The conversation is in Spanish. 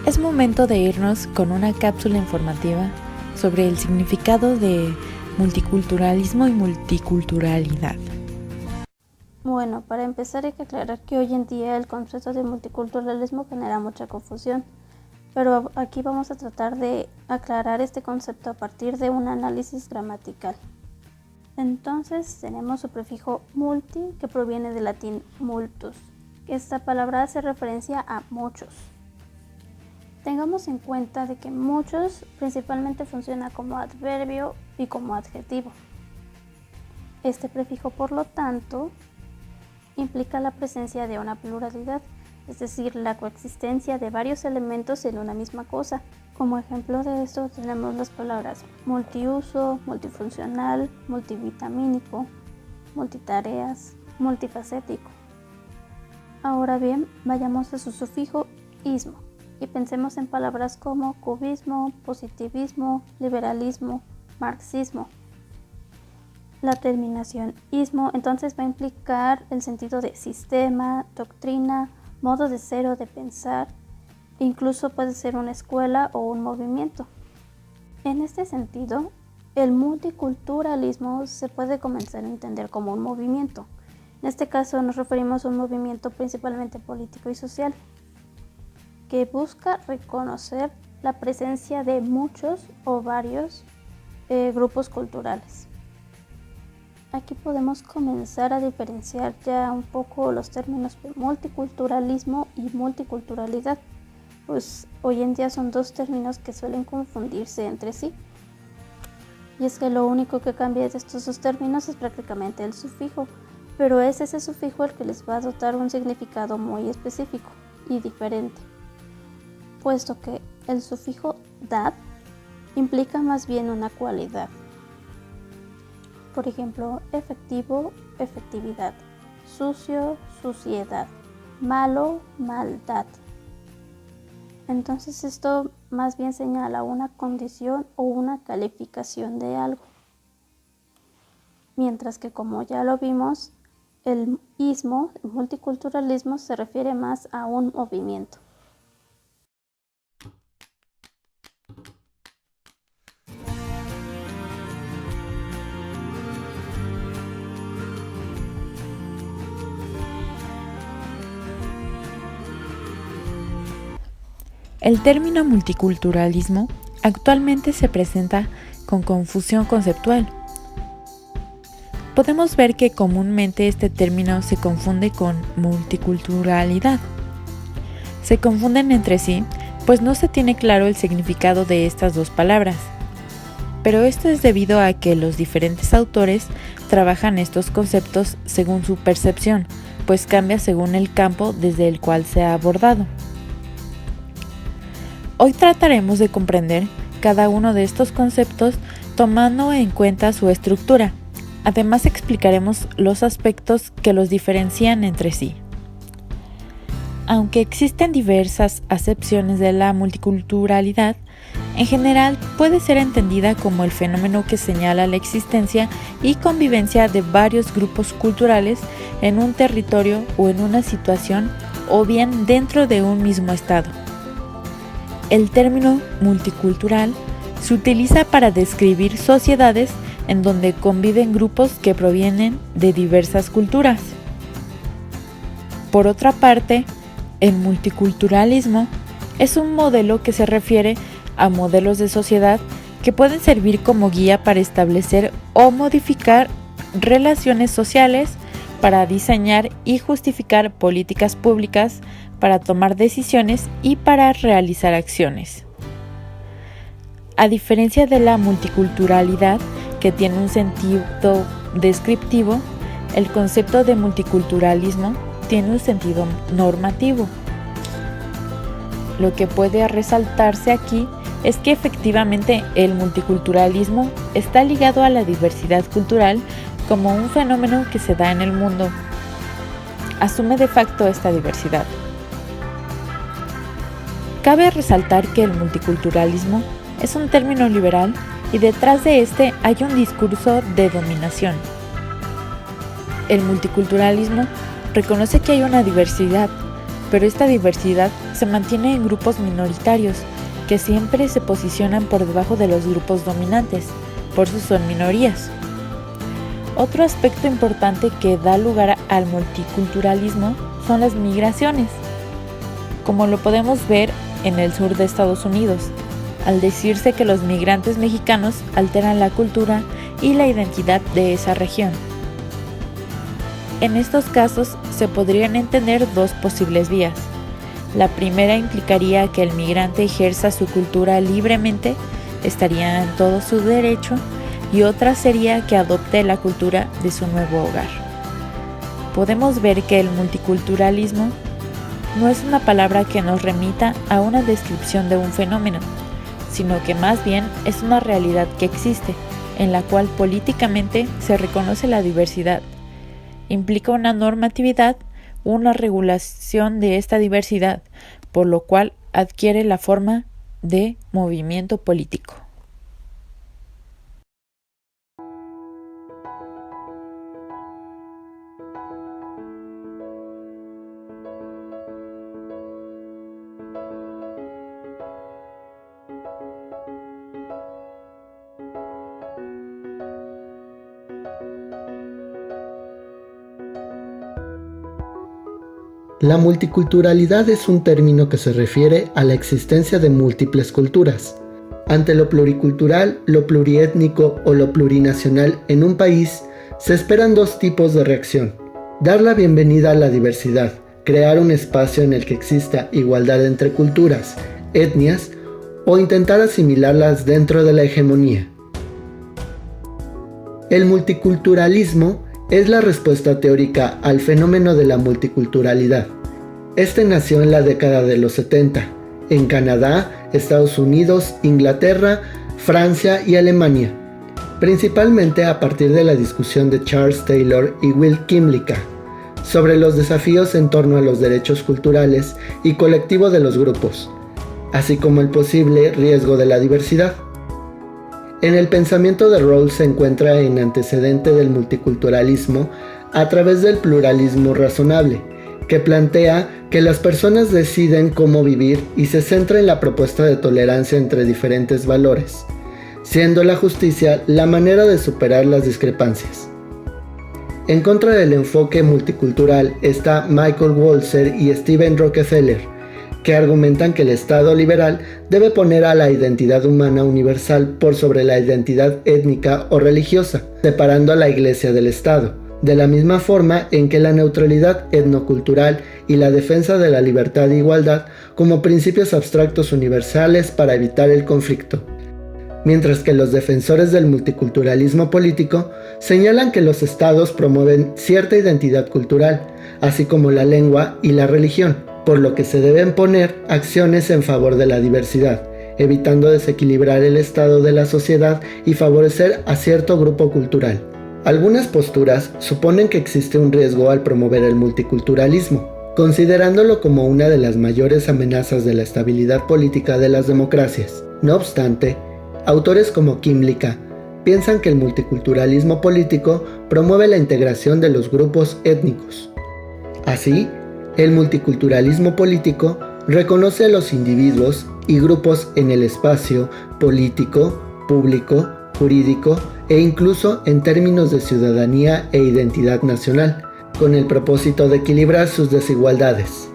Es momento de irnos con una cápsula informativa sobre el significado de multiculturalismo y multiculturalidad. Bueno, para empezar hay que aclarar que hoy en día el concepto de multiculturalismo genera mucha confusión, pero aquí vamos a tratar de aclarar este concepto a partir de un análisis gramatical. Entonces tenemos su prefijo multi, que proviene del latín multus. Esta palabra hace referencia a muchos. Tengamos en cuenta de que muchos principalmente funciona como adverbio y como adjetivo. Este prefijo, por lo tanto, implica la presencia de una pluralidad, es decir, la coexistencia de varios elementos en una misma cosa. Como ejemplo de esto tenemos las palabras multiuso, multifuncional, multivitamínico, multitareas, multifacético. Ahora bien, vayamos a su sufijo ismo y pensemos en palabras como cubismo, positivismo, liberalismo, marxismo. La terminación ismo entonces va a implicar el sentido de sistema, doctrina, modo de ser o de pensar, incluso puede ser una escuela o un movimiento. En este sentido, el multiculturalismo se puede comenzar a entender como un movimiento. En este caso nos referimos a un movimiento principalmente político y social, que busca reconocer la presencia de muchos o varios grupos culturales. Aquí podemos comenzar a diferenciar ya un poco los términos de multiculturalismo y multiculturalidad, pues hoy en día son dos términos que suelen confundirse entre sí. Y es que lo único que cambia de estos dos términos es prácticamente el sufijo, pero es ese sufijo el que les va a dotar un significado muy específico y diferente, puesto que el sufijo dad implica más bien una cualidad. Por ejemplo, efectivo, efectividad, sucio, suciedad, malo, maldad. Entonces esto más bien señala una condición o una calificación de algo. Mientras que, como ya lo vimos, el ismo, el multiculturalismo, se refiere más a un movimiento. El término multiculturalismo actualmente se presenta con confusión conceptual. Podemos ver que comúnmente este término se confunde con multiculturalidad. Se confunden entre sí, pues no se tiene claro el significado de estas dos palabras. Pero esto es debido a que los diferentes autores trabajan estos conceptos según su percepción, pues cambia según el campo desde el cual se ha abordado. Hoy trataremos de comprender cada uno de estos conceptos tomando en cuenta su estructura. Además explicaremos los aspectos que los diferencian entre sí. Aunque existen diversas acepciones de la multiculturalidad, en general puede ser entendida como el fenómeno que señala la existencia y convivencia de varios grupos culturales en un territorio o en una situación, o bien dentro de un mismo estado. El término multicultural se utiliza para describir sociedades en donde conviven grupos que provienen de diversas culturas. Por otra parte, el multiculturalismo es un modelo que se refiere a modelos de sociedad que pueden servir como guía para establecer o modificar relaciones sociales, para diseñar y justificar políticas públicas, para tomar decisiones y para realizar acciones. A diferencia de la multiculturalidad, que tiene un sentido descriptivo, el concepto de multiculturalismo tiene un sentido normativo. Lo que puede resaltarse aquí es que efectivamente el multiculturalismo está ligado a la diversidad cultural como un fenómeno que se da en el mundo. Asume de facto esta diversidad. Cabe resaltar que el multiculturalismo es un término liberal y detrás de este hay un discurso de dominación. El multiculturalismo reconoce que hay una diversidad, pero esta diversidad se mantiene en grupos minoritarios, que siempre se posicionan por debajo de los grupos dominantes, por eso son minorías. Otro aspecto importante que da lugar al multiculturalismo son las migraciones, como lo podemos ver en el sur de Estados Unidos, al decirse que los migrantes mexicanos alteran la cultura y la identidad de esa región. En estos casos se podrían entender dos posibles vías. La primera implicaría que el migrante ejerza su cultura libremente, estaría en todo su derecho, y otra sería que adopte la cultura de su nuevo hogar. Podemos ver que el multiculturalismo no es una palabra que nos remita a una descripción de un fenómeno, sino que más bien es una realidad que existe, en la cual políticamente se reconoce la diversidad. Implica una normatividad, una regulación de esta diversidad, por lo cual adquiere la forma de movimiento político. La multiculturalidad es un término que se refiere a la existencia de múltiples culturas. Ante lo pluricultural, lo pluriétnico o lo plurinacional en un país, se esperan dos tipos de reacción: dar la bienvenida a la diversidad, crear un espacio en el que exista igualdad entre culturas, etnias, o intentar asimilarlas dentro de la hegemonía. El multiculturalismo es la respuesta teórica al fenómeno de la multiculturalidad. Este nació en la década de los 70, en Canadá, Estados Unidos, Inglaterra, Francia y Alemania, principalmente a partir de la discusión de Charles Taylor y Will Kymlicka sobre los desafíos en torno a los derechos culturales y colectivos de los grupos, así como el posible riesgo de la diversidad. En el pensamiento de Rawls se encuentra en antecedente del multiculturalismo a través del pluralismo razonable, que plantea que las personas deciden cómo vivir y se centra en la propuesta de tolerancia entre diferentes valores, siendo la justicia la manera de superar las discrepancias. En contra del enfoque multicultural está Michael Walzer y Steven Rockefeller, que argumentan que el Estado liberal debe poner a la identidad humana universal por sobre la identidad étnica o religiosa, separando a la Iglesia del Estado, de la misma forma en que la neutralidad etnocultural y la defensa de la libertad e igualdad como principios abstractos universales para evitar el conflicto. Mientras que los defensores del multiculturalismo político señalan que los estados promueven cierta identidad cultural, así como la lengua y la religión, por lo que se deben poner acciones en favor de la diversidad, evitando desequilibrar el estado de la sociedad y favorecer a cierto grupo cultural. Algunas posturas suponen que existe un riesgo al promover el multiculturalismo, considerándolo como una de las mayores amenazas de la estabilidad política de las democracias. No obstante, autores como Kymlicka piensan que el multiculturalismo político promueve la integración de los grupos étnicos. Así, el multiculturalismo político reconoce a los individuos y grupos en el espacio político, público, jurídico e incluso en términos de ciudadanía e identidad nacional, con el propósito de equilibrar sus desigualdades.